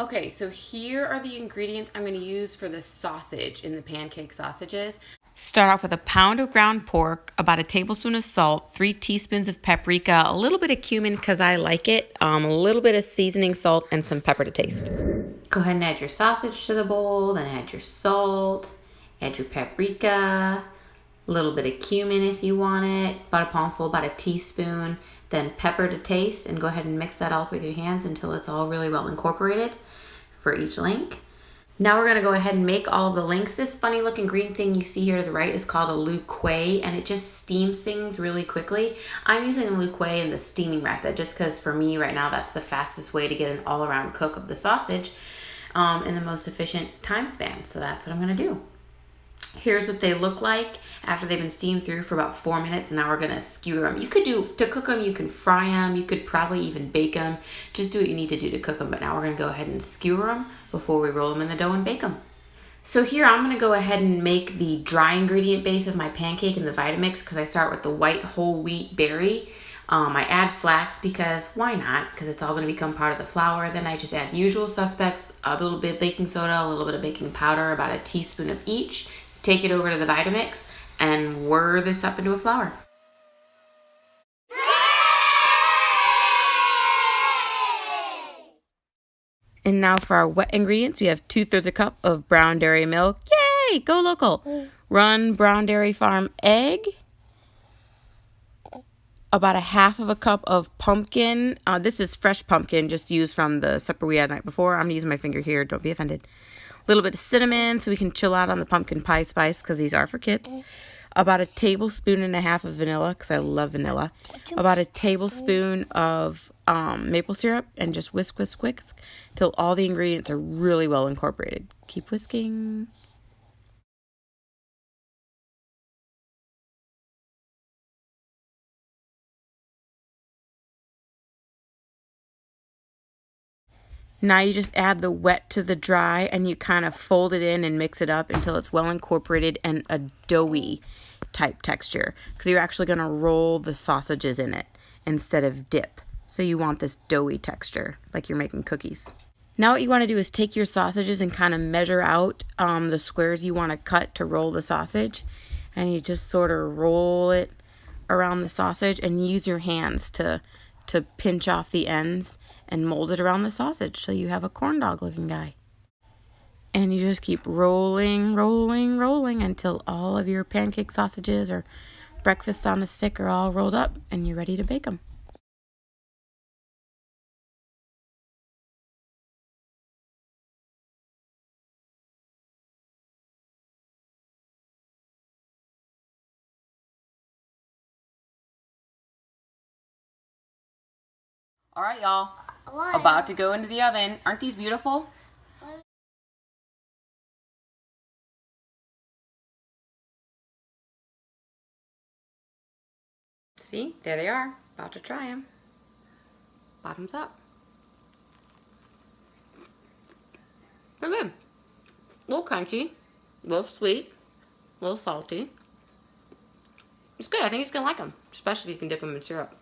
Okay, so here are the ingredients I'm going to use for the sausage in the pancake sausages. Start off with a pound of ground pork, about a tablespoon of salt, 3 teaspoons of paprika, a little bit of cumin because I like it, a little bit of seasoning salt, and some pepper to taste. Go ahead and add your sausage to the bowl, then add your salt, add your paprika, a little bit of cumin if you want it, about a palmful, about a teaspoon, then pepper to taste, and go ahead and mix that all up with your hands until it's all really well incorporated for each link. Now we're going to go ahead and make all of the links. This funny looking green thing you see here to the right is called a lu quay, and it just steams things really quickly. I'm using a lu quay in the steaming method just because for me right now that's the fastest way to get an all-around cook of the sausage in the most efficient time span. So that's what I'm going to do. Here's what they look like after they've been steamed through for about 4 minutes. And now we're gonna skewer them. You could do, to cook them, you can fry them. You could probably even bake them. Just do what you need to do to cook them. But now we're gonna go ahead and skewer them before we roll them in the dough and bake them. So here I'm gonna go ahead and make the dry ingredient base of my pancake in the Vitamix because I start with the white whole wheat berry. I add flax because why not? Because it's all going to become part of the flour. Then I just add the usual suspects, a little bit of baking soda, a little bit of baking powder, about a teaspoon of each. Take it over to the Vitamix and whir this up into a flour. And now for our wet ingredients, we have 2/3 a cup of brown dairy milk. Yay! Go local. Run Brown Dairy Farm egg. About a half of a cup of pumpkin. This is fresh pumpkin, just used from the supper we had the night before. I'm using my finger here, don't be offended. A little bit of cinnamon so we can chill out on the pumpkin pie spice because these are for kids. About a tablespoon and a half of vanilla because I love vanilla. About a tablespoon of maple syrup, and just whisk, whisk, whisk till all the ingredients are really well incorporated. Keep whisking. Now you just add the wet to the dry and you kind of fold it in and mix it up until it's well incorporated and a doughy type texture because you're actually going to roll the sausages in it instead of dip. So you want this doughy texture like you're making cookies. Now what you want to do is take your sausages and kind of measure out the squares you want to cut to roll the sausage, and you just sort of roll it around the sausage and use your hands to pinch off the ends and mold it around the sausage so you have a corn dog looking guy. And you just keep rolling, rolling, rolling until all of your pancake sausages or breakfast on a stick are all rolled up and you're ready to bake them. All right, y'all. About to go into the oven. Aren't these beautiful? See, there they are. About to try them. Bottoms up. They're good. A little crunchy, a little sweet, a little salty. It's good. I think he's gonna like them, especially if you can dip them in syrup.